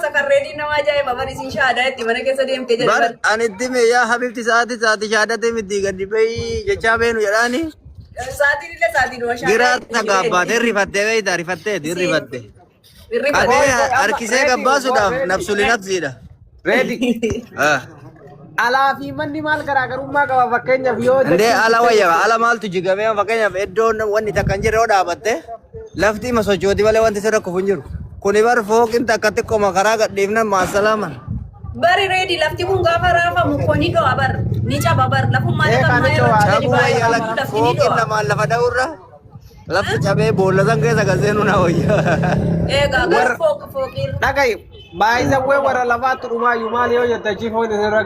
سكرني نما جاي ما بري سين شهادة تمنى كيسة ديم تجرب بر أنا دمي يا حبيبتي ساعتي شهادة مدي قدي بي جابينو يراني ساتي نو شهادة جرات تقابا تريفتة بي تريفتة أنا أركيسة قباسو دا نفسه لنفسي دا ready ala fi manni mal garaagarummaa qaba fakkeenyaaf yoo ndee ala wayya ala maaltu jigame fakkeenyaaf iddoon wanni takka hin jirre dhaabatte lafti ma sochooti malee wanti sirra kufu hin jiru kuni bar fooqin takka xiqqooma karaa gadhiifnan maasalaaman bari ready lafti kun gaafa raafamu koni gawa bar ni caba bar lafun maal cabu wayya la fooqin namaan lafa dha'urra lafti cabee boolla san keessa gazeenu na wayya gagar fooqir dhagay baay'isa wee warra lafaatti dhumaa yumaal yoo jetta chiifoon isirra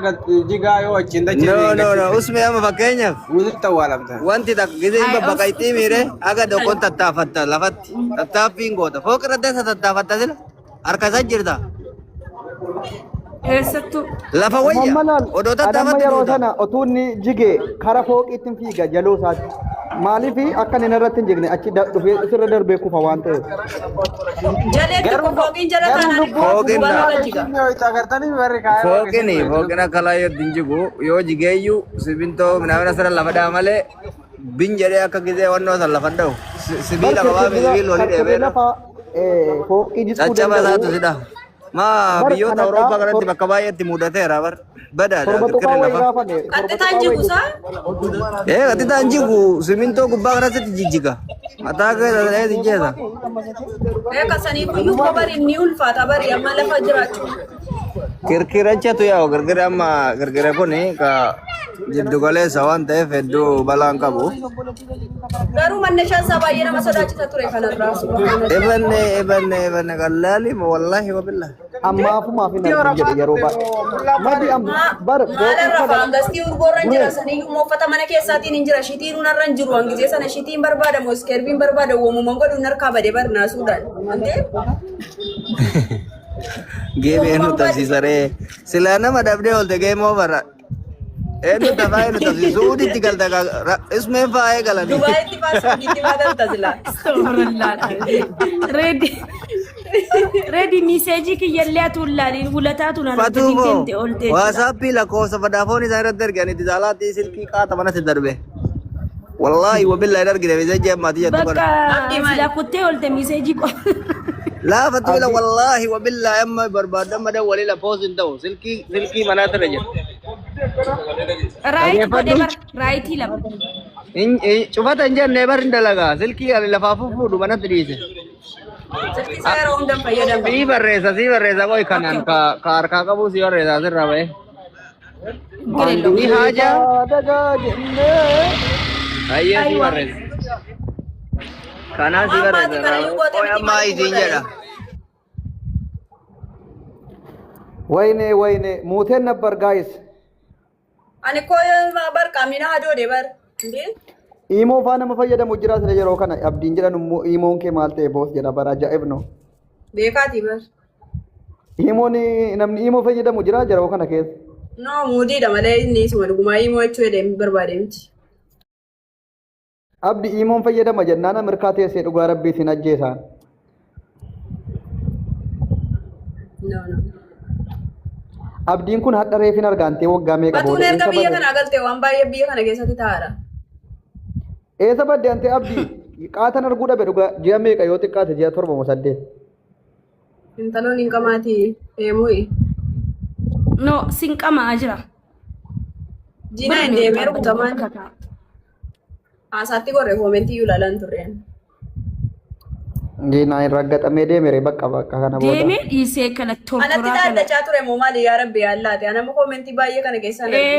jigaa yoo achiin dachi no usme ama fakkeenyaaf wuzirta waalamta wanti takka gizee babbaqa itti miire aga dokon tattaafatta lafatti tattaaffiin goota fooqirra deessa tattaafatta sila harka isa jirta eessattu lafa wayya odoo tattaafatta yeroo sana otuunni jige kara fooqiitti fiiga jaloo isaati maaliif akka inni irratti hin jigne achi dhufee isirra darbee kufa waan ta'eef jaleetti fooqiin jala fooqin akkalaa yoo dinjigu yoo jigeeyyu simintoo minaamina sira lafa dhaa malee bin jedhee akka gizee wannoo san lafa dha'u sibiila qabaa sibiil walii dheebeedha caccaba isaatu sidha maa biyyoota Awurooppaa kanatti bakka baay'eetti mudateera bar badaadha kirri lafa qaxxitaan jigu saa qaxxitaan jigu simintoo gubbaa kanatti jijjiga mataa keessa jijjeesa kasanii kuyyuu bari ni ulfaata bari amma lafa jiraachuu kirkirachatu yaa'u gargara amma gargara kuni ka jiddu galeessa waan ta'eef hedduu balaan qabu garuu mannashaan isaa baay'ee nama sodaachisa ture kanarraa ebanne qallaali wallahi wabilla ammaafumaaf hin argin yeroo baay'ee maalarra faangastii urgoorra jira sanii uffata mana keessaatiin hin jira shitiin unarra hin jiru hangizee sana shitiin barbaadamu iskeerbiin barbaadamu uumamaan godhuun harkaa badee barnaasuudhaan wantee geeme enu tafsisaree silaa nama dhabdee olte geeme ofirra enu tafaa enu tafsisu uditti galta ismeen faayee galanii dubaayitti faasuuditti maagalta silaa reedi miseejii kiyyallee atuullaaliin wulataa tunan fatuumoo waasaappii lakkoofsa fadaafoon isaa irratti erganitti saalaatti silkii qaata manatti darbe wallaahi wabillahi dargine miseejii ammaati jettu bakka sila kuttee olte miseejii qo لا فتولا والله وبالله أما برباد أما ده ولي لا فوز إنتو سلكي مناطق رجع رايت بدر رايتي لا إن شوفت إنجا نبر إندلاغا سلكي على لفافو فودو مناطق ريسه سلكي سير عندهم فيدا سي بريسا كوي كانان كار كابو سي بريسا سر رابع ini haja ayo sih bares karena sih bares oh ya mai jinjara ወይኔ ሙቴን ነበር ጋይስ ani koyal ma bar kamina hado de bar inde imo faana mafayyada mujjira sira yeroo kana abdiin jedhan imoon kee maal ta'e boos jedha bara ajaa'ib no beekati bar imoon namni imo fayyadamu jira yeroo kana keessa no mudi da malee inni suma dhuguma imo jechuudha deemi barbaade miti abdi imoon fayyadama jennaana mirkaa teessee dhugaa rabbii sin ajjeesaan no abdiin kun hadha reefin argaantee waggaa meeqa booda batuun erga biyya kana agalte waan baay'ee biyya kana keessatti taa'aadha eessa badde ante abdii qaatan arguu dhabe dhugaa ji'a meeqa yoo xiqqaate ji'a 7 moo 8 intaloon hin qamaati eemui no sinqama ajira jina hin deemee rukutamaan haasaatti gorre koomentii yu laalan turreen Gina irraggaxamee deemere bakka kana booda. Deeme dhiisee kana tortoraa kana. Anatti dhaadachaa ture moo maali yaa rabbi yallaate anama koomentii baay'ee kana keessaa darbe.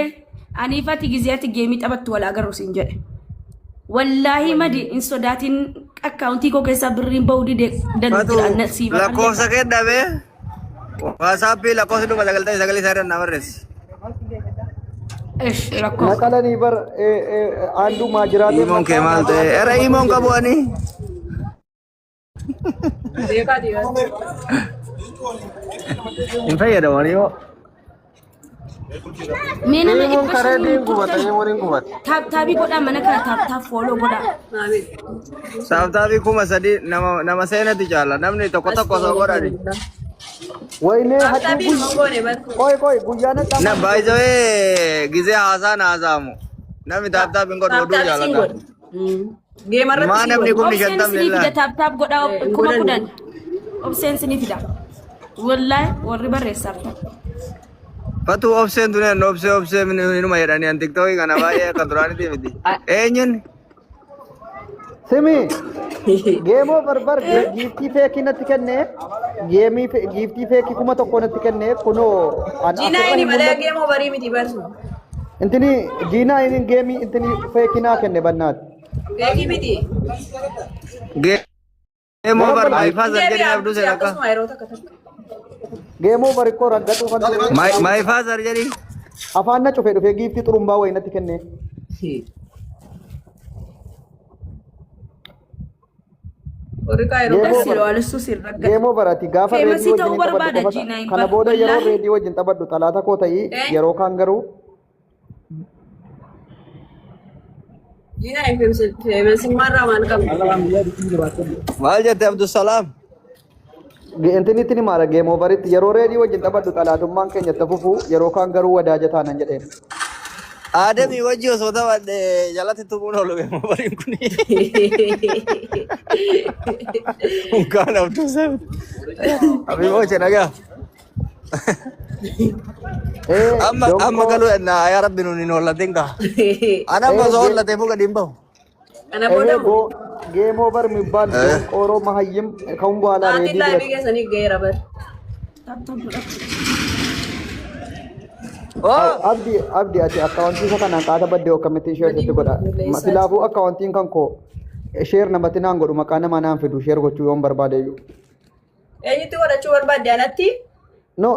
Aniifati gizeeti geemii taphattu wal agarru siin jedhe. Wallaahi madi in sodaatiin akkaawuntii koo keessaa birriin bahuu dide danda'an nasiiba. Lakkoofsa kee dhabee waasaappii lakkoofsa dhuma sagalee isaa irra na barreessi. Lakkoofsa. Naqalanii bar aandu maajiraatu. Imoon kee maal ta'e era imoon qabu ani. Infaya dah wani yo. Mana ni kare di kubat aja wani kubat. Tapi kau dah mana kan tap follow kau dah. Tapi ku masa di nama saya nanti jalan. Nama ni toko toko so kau dah di. ወይኔ ታብታቢን መንጎኔ በር ቆይ ጉያነ Na baay'ee gizee haasaan haasa'amu. Namni taaptaap hin godhu oduu jaalata. Geemarratti Maa namni kun Obseen shantamni sinii fida illee. taaptaap godhaa kuma kudhan. Obseen sinii fida. Wallahi warri barreessaaf. Fatu obseen tuneen obsee minuma jedhanii an tiktookii kana baay'ee akka duraanitti miti. Eenyuun? Simi geemoo barbar giiftii feekii natti kennee giiftii feekii kuma tokko natti kennee kunoo Jiinaa inni malee geemoo barii miti barsu. intini jiinaa inni geemii intini feekii naa kenne bannaati. Feekii miti. Geemoo maayifaa sarjarii abduu seen akka. Akkasuma yeroo takka takka. Geemoo barikkoo raggadhuu kan Maayifaa sarjarii. afaan na cufee dhufee giiftii xurumbaa wayii natti kennee. Warri kaa yeroo Dassi loolisuu sirragga. Geemoo barati gaafa Feemasi reedii ta'uu wajjin barbaada taphadhu Jiinaa hin kana bahu. booda yeroo Wallaahi. reedii wajjin taphadhu xalaata koo ta'ii yeroo kaan garuu Jiinaa hin feemsimmaarraa maal qabna? Maal jette Abdusalaam? intinitti ni maara geemoo baritti yeroo reedii wajjin taphadhu xalaatummaan keenya tafufu yeroo kaan garuu wadaaja taanan jedheen. Aadamii wajji osoo taphadhe jalatti tumuun oolu geemoo bariin kuni. Unkaan abduu seefu. Abii mooche nagaa. Amma galuu ennaa yaa rabbi nuun hin hollatin kaa. Ana amma osoo hollatee muka dhimbahu. Kana booda geemoo bar mibbaan qooroo mahayyim kan baalaa maatiin reedii laabii keessanii ga'eera bar. abdi ati akkaawwantii isa kanaan qaata baddee akkamitti ishee irratti godha silaafuu akkaawwantiin kan koo sheer namatti naan godhu maqaa namaa naan fidu sheer gochuu yoon barbaade iyyuu. Eenyutti godhachuu barbaadde anatti? No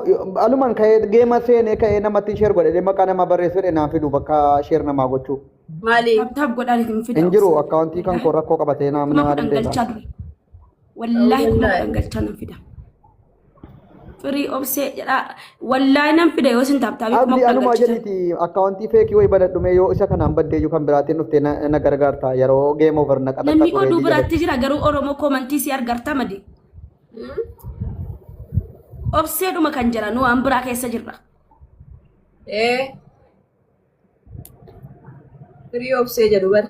alumaan ka'ee geema seenee ka'ee namatti sheer godhe maqaa namaa barreessu jedhee naan fidu bakka sheer namaa gochuu. Maali? Taaptaap godhaan hin fida. Hin jiru akkaawwantii kan koo rakkoo qabatee Kuma nama kudhan galchaa dandeessa. dure. Wallaahi kuma kudhan galchaa nan fida. Firii obsee jedhaa. Wallaahi nan fida yoo sin taaptaabii kuma Abdi kudhan anumaa galchaa. jedhiti akkaawwantii feekii wayi badadhume yoo isa kanaan baddeeyyuu kan biraatiin dhuftee na gargaarta yeroo geema over na Namni qaxaxa oduu biraatti jira garuu Oromoo koomantii si argarta madi. Obseedhuma kan jira nu waan biraa keessa jirra. Firii obsee jedhu bar.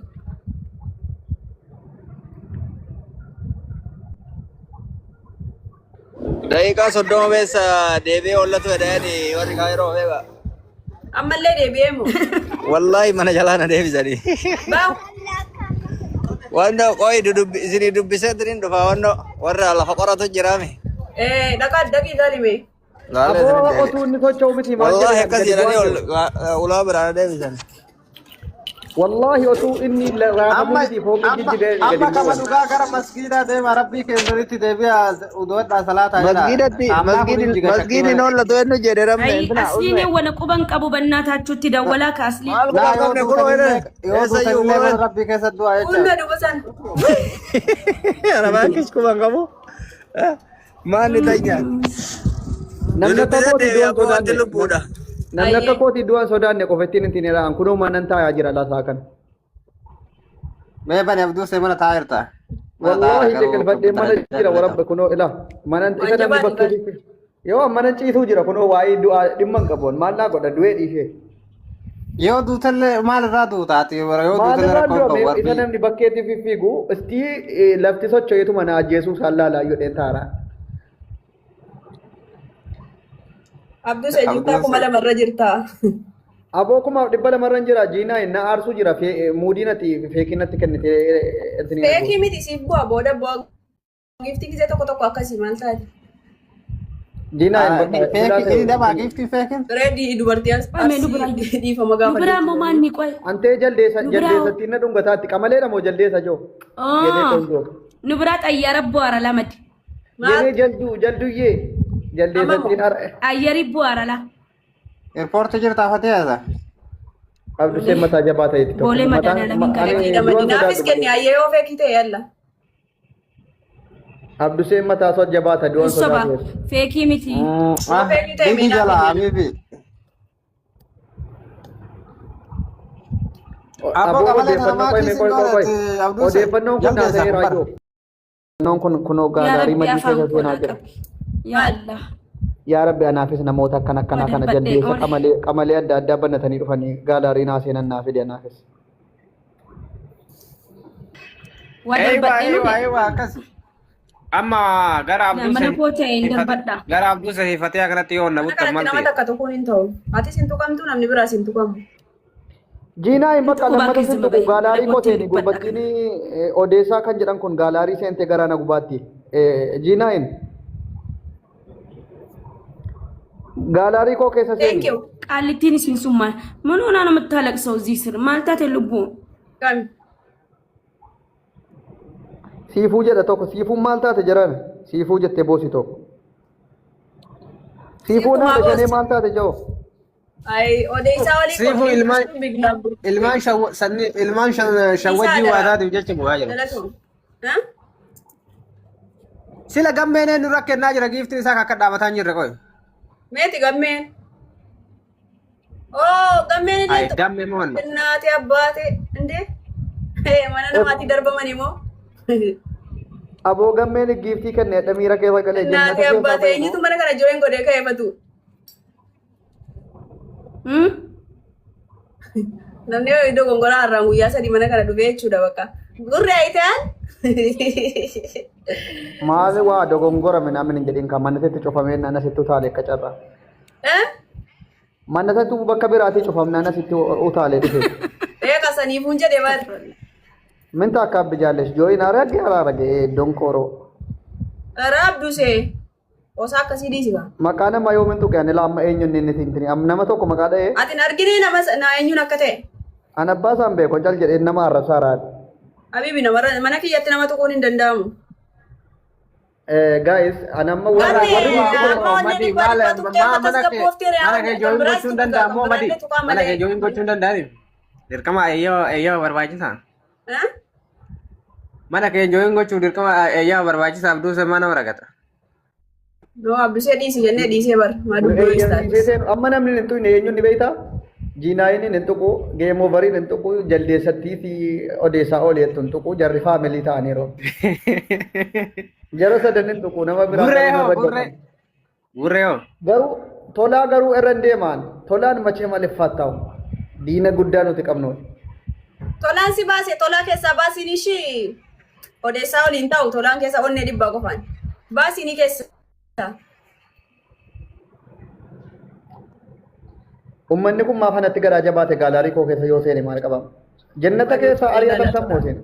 Daqiiqaa soddoma keessa deebi'ee hollatu jedhanii warri kaa yeroo beeka. Ammallee deebi'ee moo? Wallaahi mana jalaa na deebisanii. Baaw. Wanno qoyi isinii dubbisee tiriin dhufa wanno warra lafa qoratu jiraame. Dhaqaa daqiiqaa dhime. Aboo otuu inni socho'u miti maal Wallaahi jedhee akkas gadi jedhanii bu'aa. ulaa biraa na deebisan. Wallahi otuu inni raafamuu miti fooqii jijjiree gadi amma kama bu'aa. dhugaa gara masgiidaa deema rabbii keessanitti deebi'a udoodhaa salaataa Masgiidin hollatu eenyu jedhe ramne. Ayi asliin wana quban qabu bannatachuutti dawwalaa ka asliin. Maal quba qabne kunoo jedhe. yoo Eessayyuu duutanillee quba. rabbii keessatti du'aa jecha Hunda dhugusan. Arabaankis quban qabu. Maanni tanya. Namni akka kooti du'an Wanti sodaanne. lubbuudha. Namni akka kooti du'an sodaanne qofa ittiin hin tiniraan kunoo manan taa'aa jira lasaa kan. mee bani abduu see mana taa'aa jirta Wallahi jeqilfadhee mana jira warabba kunoo ila manan isa namni bakkee yoo mana ciisuu jira kunoo waa'ee du'aa dhimma hin qabuun maal naa godha du'ee dhiishee. yoo duutallee maal irraa duutaati yoo duutallee Maalirraa rakkoo qabu du'ame isa warbii namni bakkeetti fiffiigu istii lafti socho'eetu mana ajjeesuu saalaalaa yoo taara. Abduu see jirtaa kuma lamarra jirtaa. Aboo kumaaf 200 jira jiinaa inni aarsuu jira muudiinatti feekinatti kennite. Feekii miti siif bu'a booda bu'a. Giftii gisee tokko tokko akkasii maal taati? Jiinaa feekii dabaa giftii feekin Reedii dubartii as Amee nu biraa dhiifama gaafa nu biraa moo maanni qoy. Antee jaldeessatti na dhungataatti qamaleedha moo jaldeessa joo? Nu biraa xayyaara bu'aara lamadi. Jedhee jalduyyee jaldeessatti Ayyari bu'aara la. eerpoortii jirtaa fatee yaasa abdu ishee mataa jabaa ta'etti tokko. Boolee madaala Naafis kenni ayyee yoo feekii ta'e yalla. Abdu ishee mataa soo jabaa ta'e du'an Soba sodaatu. feekii miti. bigi jala habibi Aboo odeeffannoon kun naasa'eera joo. Odeeffannoon kun kunoo gaarii madii keessa seenaa jira. Ya Allah. yaa rabbi anaafis namoota akkana kana jaldeessa qamalee adda addaa bannatanii dhufanii gaalaarii naa seenan naa fide anaafis. Eewa akkas. Amma gara Abduu sahiifatee akkanatti yoo na butta Kanatti nama takka tokkoon hin ta'u. Ati sin tuqamtu namni biraas hin tuqamu. Jiinaa hin bakka lammata sin tuqu gaalaarii koteeni gurbattiin odeessaa kan jedhan kun gaalaarii seentee gara na gubaatti. Jiinaa hin gaalaarii koo keessa seeni. Qaalittiin isin summaa manuu naa namatti halaqsa'u ziisir maal taate lubbuu. Kami. Siifuu jedha tokko siifuun maal taate jiran siifuu jettee boosi tokko. Siifuu naa shanee maal taate joo. Ay odeessaa walii Siifuu ilmaan shawwajjii waa taatiif jecha bu'aa jira. Sila gammeeneen nurra kennaa jira giiftiin isaa akka dhaabataa hin jirre qoy. Meeti gammeen. Oh gammeen Ay gammee moon. Naati abbaate inde. Mana namaatti darbamani moo. Aboo gammeen giiftii kennee dhamiira keessa galee Naati abbaate eenyutu mana kana jooyin godhee ka'eeffatu. Namni iddoo gongoraa har'aan guyyaa sadii mana kana dhufee jechuudha bakka. Gurra ayitaan. maali waa dogongorame namni hin jedhin kan mannesetti cufamee naanna sitti utaalee akka carraa. Mannesetti bakka biraatii cufamee naanna sitti utaalee dhufe. Kasaniifuun jedhee bar. Minta akka abbi jaallesh jooyin aragge aragge donkoroo. Raabdusee. Osaa akkasii dhiisiga. Maqaa nama yoo mintu qe'an ilaa amma eenyuun inni tintini nama tokko maqaa dha'ee. Atin arginee nama eenyuun akka ta'e. An abbaa isaan beeku cal jedhee nama arrabsaa raadha. Habibi mana kiyyatti nama tokkoon hin danda'amu. Guys, an amma Mana kee jooyin gochuu hin danda'amu madi. Mana kee jooyin gochuu hin danda'aniif. Dirqama eeyyama barbaachisaa. Mana kee jooyin gochuu dirqama eeyyama barbaachisaa Abduu Semaa nama ragata. No, Abdusee dhiisi jennee dhiisee bar. Amma namni hin tuqne eenyuun ni beektaa? Jiinaayin hin tuqu, geemoovariin hin tuqu, jaldeessattii fi odeessaa ooleettu hin tuqu, jarri faamilii ta'aniiru. Jara sadan hin tuqu nama biraa. Gurreeoo. Garuu tolaa garuu irra hin deemaan. Tolaan machee malee fattaa'u. Diina guddaa nuti qabnu. Tolaan si baase tolaa keessaa baasiin ishii odeessaa waliin ta'u tolaan keessa onnee dhibbaa qofaan. Baasiin keessa. Ummanni kun maaf kanatti garaa jabaate gaalaarii koo keessa yoo seene maal qabama? Jannata keessa ari'atan sammoo seene.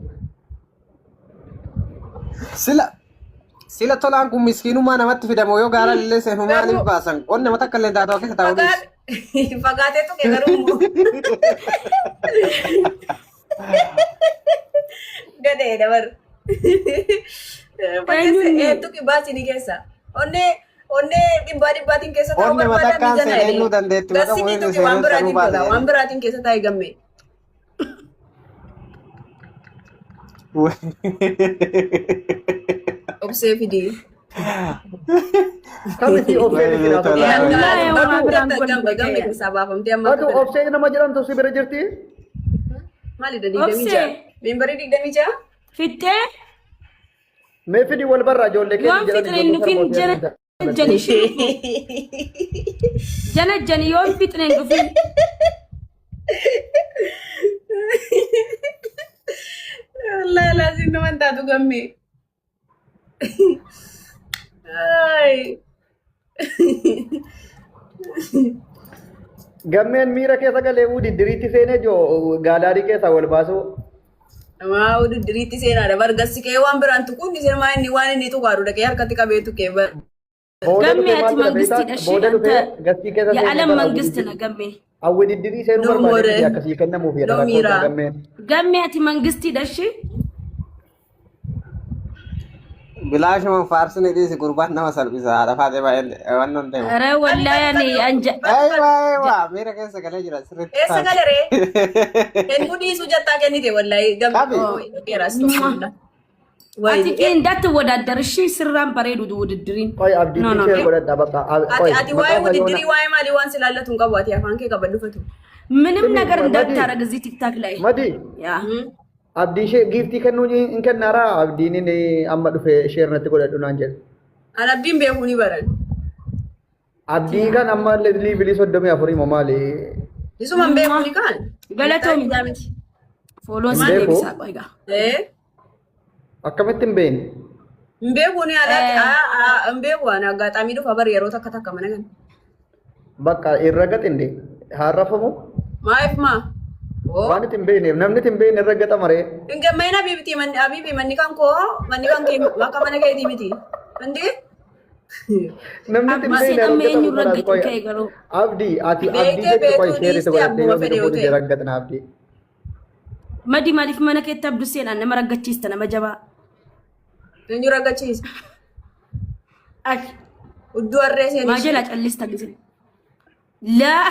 Sila tolaan kun miskiinummaa namatti fidamu yoo gaara illee seenu maaliif baasan? Qonni nama takka illee taatoo keessa taa'uu dhiisu. Fagaatee tuqe garuu gadee dabar. Tuqi baasini keessa. Onnee dhibbaatiin keessa taa'uu barbaadan ni eenyu dandeetti Gassini tuqi waan biraatiin tola. Waan biraatiin keessa taa'ee gammee. Obsee fidii. Kamiti obsee Gammee keessaa baafamtee amma Atu obsee nama jedhamtu si bira jirti? Maalidha 26? Membarii 26? Fittee? Mee fidii wal barraa ijoollee Yoon fixneen dhufin jana ishee. Jana yoon fixneen dhufin. Wallahi laasin naman taatu gammee. Gammeen miira keessa galee diriitti seenee joo gaalaarii keessaa wal baasuu. Maa diriitti seenaadha bargassi kee waan biraan tuquun iseen maa inni waan inni tuqaadhu dhaqee harkatti qabee tuqee bar. Gammee ati mangistiidha ishee anta yaalan mangistina gammee. Awwi diddirii seenuu barbaade akkasii kennamuuf jedha gammeen. Gammee ati mangistiidha ishee. Bilaashuma faarsini dhiisi gurbaan nama salphisa haadha faatee baay'ee waan non ta'e. Ara wallahi ani anja. Aywa miira keessa galee jira sirriitti. Eessa galeree? Eenyu dhiisuu jettaa kennite wallahi gammee. Ati qeendaatti wadaaddarishii sirraan bareedu wudiddiriin. Qoy abdii ishee godhadha bakka. Ati waa'ee wudiddirii waa'ee maalii waan silaallatu hin qabu ati afaan kee qabadhufatu. ምንም ነገር እንዳታረግ እዚህ ቲክታክ ላይ መዲ ያ abdii ishee giiftii kennuu hin kennaara abdiin amma dhufe ishee irratti godhadhu naan jedhe. An abdiin beekuu ni baran. Abdii kan amma liivilii 34 moo maali? Isuma hin beeku ni kaan. Galatoom. Fooloon si Beeku? deebisaa qoigaa. Akkamitti hin beekne? Hin beeku ni ala hin beeku ana agaaxamii dhufa bari yeroo takka takka mana kan. Bakka irra gaxinde harrafamu Maaf maa? waan itti hin beekneef namni itti hin beekne irra gaxa maree. Hingammayina Habibi manni kan koo manni kan kee akka mana keetii miti. Andi? Namni itti hin Abbaa beekne seexan eenyu irra raggaxu gaxa ka'e garuu. Abdii ati Beekee abdii jechuun beekuu qoy seerri dhiistee godhattee abbuma yoo fedhe ta'u yoo ta'e. raggaxna abdii. Madi maaliif mana keetti abduu seenaan nama raggachiista nama jabaa. Eenyu raggachiisa? Aki Udduu harree maa seenii. jalaa callista gisee. Laa.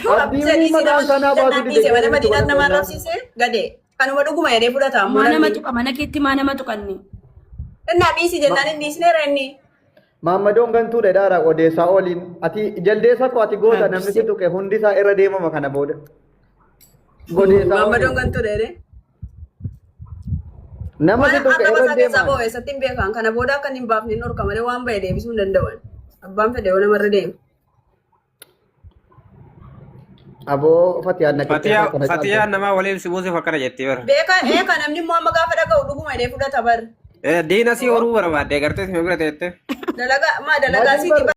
Abdiin maqaan sanaa baatu Dhiise mana madiidhaan nama arrabsiise gade. Kanuma dhuguma jedhee fudhata ammoo. Maa nama tuqa mana keetti maa nama tuqanni. Innaa dhiisi jennaan inni dhiisneera inni. Maammadoon gantuu dheedaadha odeessaa ooliin ati jaldeessa koo ati goota namni si tuqe hundi isaa irra deemama kana booda. Godeessaa Maammadoon gantuu dheedee. nama si Waan tuqe akka irra basaa keessaa deema. ba'u eessatti hin beekan. Kana booda akka hin baafne hin dhorka malee waan ba'e deebisuu hin danda'an. Abbaan fedhe yoo namarra deema. Aboo Fatiyaan naqee Fatiyaan nama waliin si buusuuf akkana jettee bara. Beeka namni immoo amma gaafa dhaga'u dhuguma jedhee fudhata bar. Diina si horuu barbaadde gartee si bira teette. Dalagaa siiti